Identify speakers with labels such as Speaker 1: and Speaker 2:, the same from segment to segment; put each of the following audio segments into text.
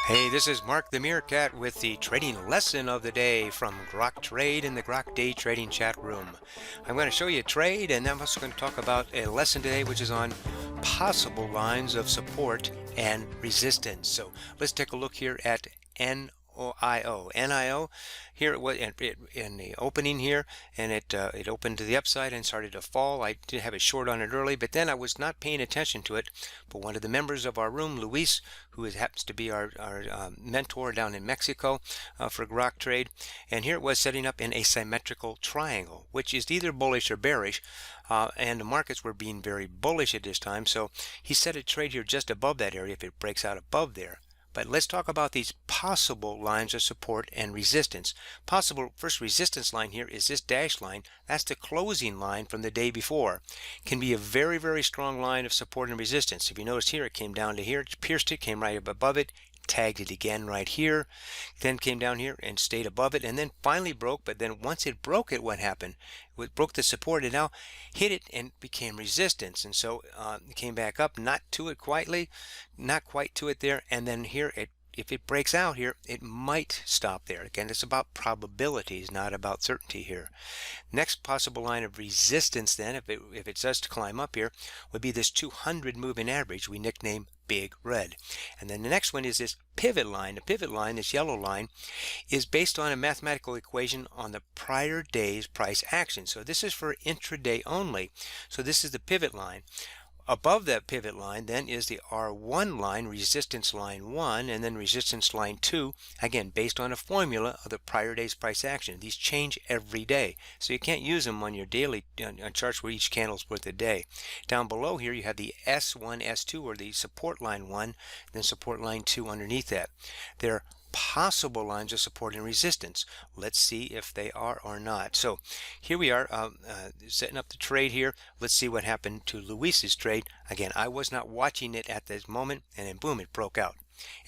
Speaker 1: Hey, this is Mark the Meerkat with the trading lesson of the day from Grok Trade in the Grok Day Trading Chat Room. I'm going to show you a trade, and then I'm also going to talk about a lesson today which is on possible lines of support and resistance. So let's take a look here at NIO. Here it was in the opening here, and it opened to the upside and started to fall. I did have a short on it early, but then I was not paying attention to it. But one of the members of our room, Luis, who happens to be our mentor down in Mexico for Grok Trade, and here it was setting up in a symmetrical triangle, which is either bullish or bearish, and the markets were being very bullish at this time. So he set a trade here just above that area if it breaks out above there. But let's talk about these possible lines of support and resistance. Possible first resistance line here is this dash line. That's the closing line from the day before. Can be a very, very strong line of support and resistance. If you notice here, it came down to here, it pierced it, came right up above it, tagged it again right here, then came down here and stayed above it, and then finally broke. But then once it broke it, what happened? It broke the support and now hit it and became resistance. And so it came back up, not to it quietly, not quite to it there, and then here if it breaks out here, it might stop there. Again, it's about probabilities, not about certainty here. Next possible line of resistance then, if it does to climb up here, would be this 200 moving average we nickname Big Red. And then the next one is this pivot line. The pivot line, this yellow line, is based on a mathematical equation on the prior day's price action. So this is for intraday only. So this is the pivot line. Above that pivot line then is the R1 line, resistance line 1, and then resistance line 2, again based on a formula of the prior day's price action. These change every day, so you can't use them on your daily on charts where each candle's worth a day. Down below here you have the S1, S2, or the support line 1, then support line 2 underneath that. They're possible lines of support and resistance. Let's see if they are or not. So here we are setting up the trade here. Let's see what happened to Luis's trade. Again, I was not watching it at this moment, and then boom, it broke out.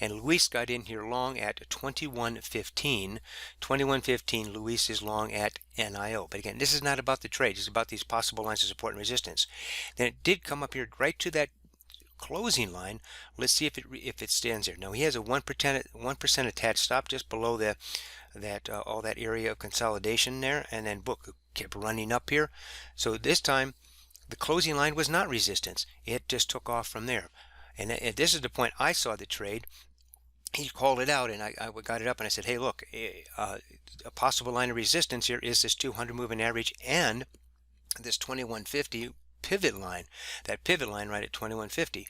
Speaker 1: And Luis got in here long at 21.15. 21.15, Luis is long at NIO. But again, this is not about the trade. It's about these possible lines of support and resistance. Then it did come up here right to that closing line. Let's see if it stands there. Now he has a 1% attached stop just below all that area of consolidation there, and then book kept running up here. So this time the closing line was not resistance. It just took off from there. And this is the point I saw the trade. He called it out, and I got it up, and I said, hey, look, a possible line of resistance here is this 200 moving average and this 21.50 pivot line, that pivot line right at 21.50.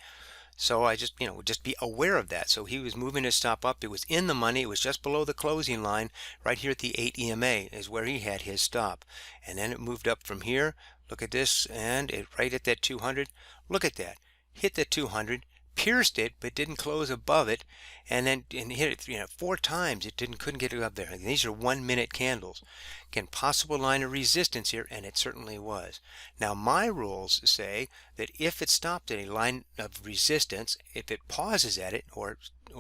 Speaker 1: So I just be aware of that. So he was moving his stop up. It was in the money. It was just below the closing line right here at the 8 EMA is where he had his stop. And then it moved up from here. Look at this, and it right at that 200. Look at that. Hit the 200, pierced it, but didn't close above it, and then hit it 4 times. It couldn't get it up there. And these are 1-minute candles. Again, possible line of resistance here, and it certainly was. Now my rules say that if it stopped at a line of resistance, if it pauses at it or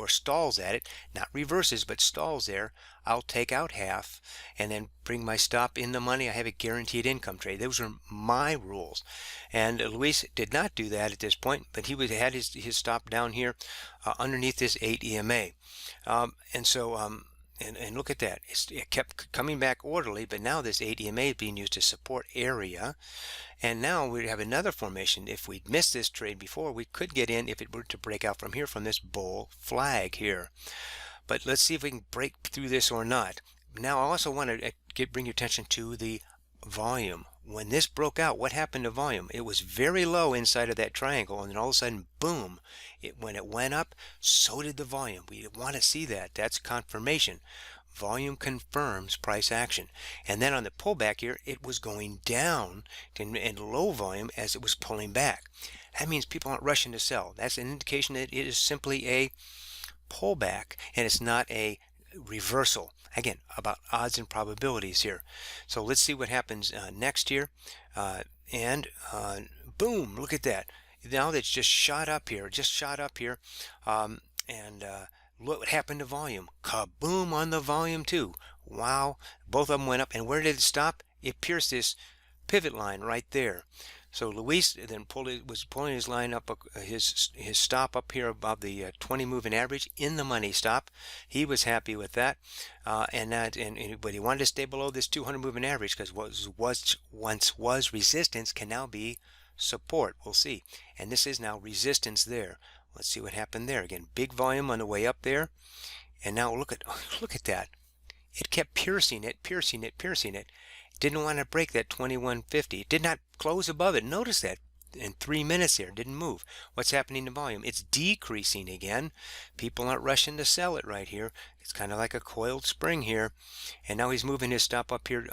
Speaker 1: stalls at it, not reverses but stalls there, I'll take out half and then bring my stop in the money. I have a guaranteed income trade. Those are my rules. And Luis did not do that at this point, but he had his stop down here underneath this 8 EMA. And look at that. It kept coming back orderly, but now this 8 EMA is being used as support area. And now we have another formation. If we'd missed this trade before, we could get in if it were to break out from here, from this bull flag here. But let's see if we can break through this or not. Now I also want to bring your attention to the volume. When this broke out, what happened to volume? It was very low inside of that triangle, and then all of a sudden, boom, when it went up, so did the volume. We want to see that. That's confirmation. Volume confirms price action. And then on the pullback here, it was going down in low volume as it was pulling back. That means people aren't rushing to sell. That's an indication that it is simply a pullback, and it's not a reversal. Again, about odds and probabilities here. So let's see what happens next here. Boom, look at that. Now that's just shot up here, look what happened to volume. Kaboom on the volume too. Wow, both of them went up. And where did it stop? It pierced this pivot line right there. So Luis then was pulling his line up, his stop up here above the 20 moving average in the money stop. He was happy with that, but he wanted to stay below this 200 moving average, because what once was resistance can now be support. We'll see. And this is now resistance there. Let's see what happened there. Again, big volume on the way up there, and now look at that. It kept piercing it, piercing it, piercing it. Didn't want to break that 2150. It did not close above it. Notice that in 3 minutes here, it didn't move. What's happening to volume? It's decreasing again. People aren't rushing to sell it right here. It's kind of like a coiled spring here. And now he's moving his stop up here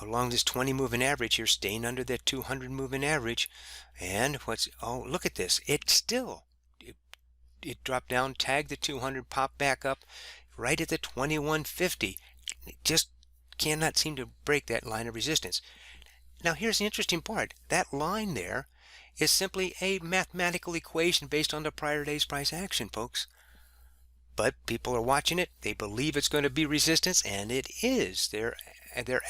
Speaker 1: along this 20 moving average here, staying under that 200 moving average. And oh, look at this. It dropped down, tagged the 200, popped back up right at the 2150. It just cannot seem to break that line of resistance. Now here's the interesting part. That line there is simply a mathematical equation based on the prior day's price action, folks. But people are watching it. They believe it's going to be resistance, and it is. Their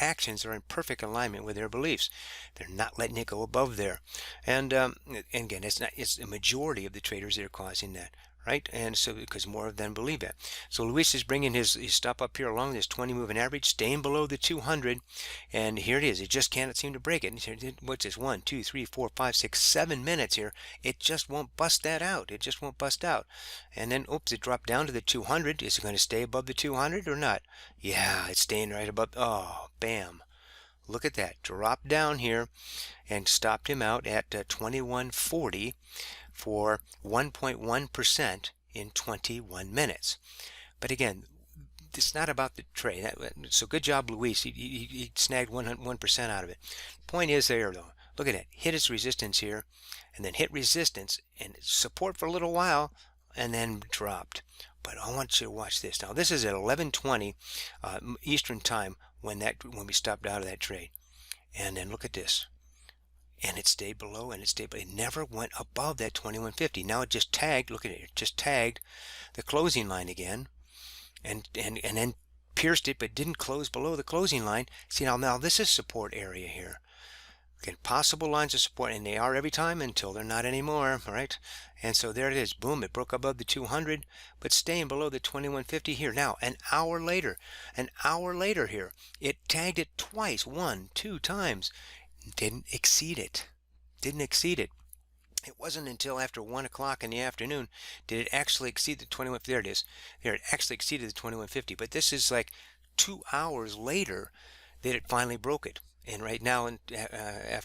Speaker 1: actions are in perfect alignment with their beliefs. They're not letting it go above there. And again, it's a majority of the traders that are causing that, right? And so because more of them believe that. So Luis is bringing his stop up here along this 20 moving average, staying below the 200, and here it is. It just cannot seem to break it. What's this? 1, 2, 3, 4, 5, 6, 7 minutes here. It just won't bust that out. It just won't bust out. And then, oops, it dropped down to the 200. Is it going to stay above the 200 or not? Yeah, it's staying right above. Oh, bam. Look at that. Dropped down here and stopped him out at 2140 for 1.1% in 21 minutes. But again, it's not about the trade. So good job, Luis. He snagged 1% out of it. Point is there, though. Look at that. Hit its resistance here, and then hit resistance and support for a little while, and then dropped. But I want you to watch this. Now, this is at 11:20 Eastern Time when we stopped out of that trade. And then look at this. And it stayed below, and it never went above that 2150. Now it just tagged, look at it, it just tagged the closing line again, and then pierced it, but didn't close below the closing line. See, now this is support area here. Again, possible lines of support, and they are every time until they're not anymore, all right? And so there it is. Boom, it broke above the 200, but staying below the 2150 here. Now, an hour later here, it tagged it twice, 1, 2 times. Didn't exceed it. It wasn't until after 1 o'clock in the afternoon did it actually exceed the 21. There it is. There, it actually exceeded the 2150. But this is like 2 hours later that it finally broke it. And right now, at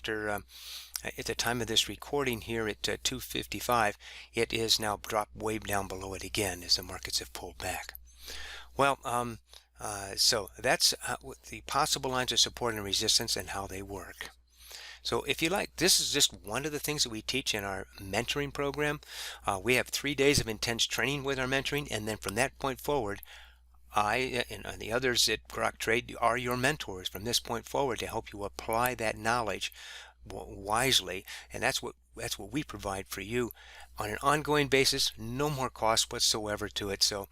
Speaker 1: the time of this recording here at 2:55, it is now dropped way down below it again as the markets have pulled back. Well, so that's the possible lines of support and resistance and how they work. So if you like, this is just one of the things that we teach in our mentoring program. We have 3 days of intense training with our mentoring, and then from that point forward, I and the others at Grok Trade are your mentors from this point forward to help you apply that knowledge wisely, and that's what we provide for you on an ongoing basis. No more cost whatsoever to it. So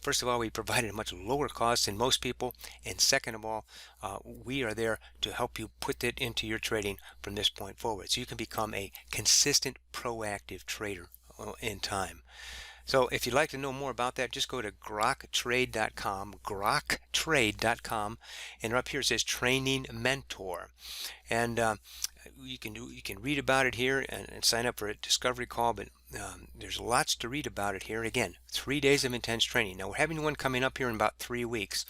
Speaker 1: first of all, we provide a much lower cost than most people, and second of all, we are there to help you put it into your trading from this point forward, so you can become a consistent, proactive trader in time. So if you'd like to know more about that, just go to groktrade.com, groktrade.com, and up here it says Training Mentor, and you can read about it here and sign up for a discovery call. But there's lots to read about it here. Again, 3 days of intense training. Now we're having one coming up here in about 3 weeks.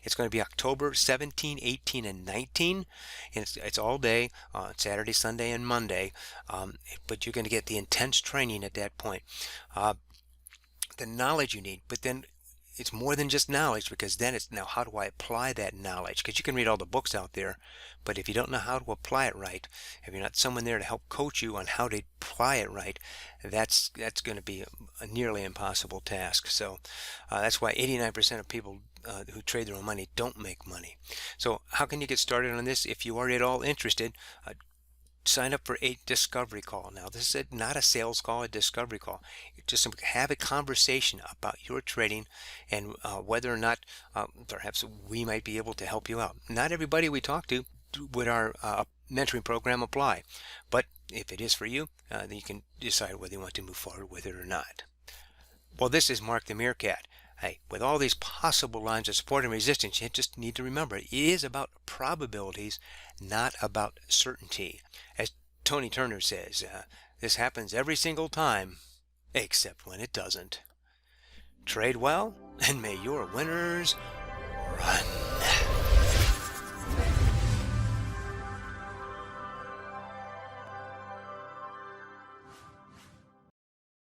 Speaker 1: It's going to be October 17, 18, and 19, and it's all day, Saturday, Sunday, and Monday. But you're going to get the intense training at that point. The knowledge you need, but then it's more than just knowledge, because then it's now how do I apply that knowledge? Because you can read all the books out there, but if you don't know how to apply it right, if you're not someone there to help coach you on how to apply it right, that's going to be a nearly impossible task. So that's why 89% of people who trade their own money don't make money. So how can you get started on this? If you are at all interested, sign up for a discovery call. Now this is not a sales call, a discovery call. Just have a conversation about your trading and whether or not perhaps we might be able to help you out. Not everybody we talk to with our mentoring program apply. But if it is for you, then you can decide whether you want to move forward with it or not. Well, this is Mark the Meerkat. Hey, with all these possible lines of support and resistance, you just need to remember it is about probabilities, not about certainty. As Tony Turner says, this happens every single time, except when it doesn't. Trade well, and may your winners run.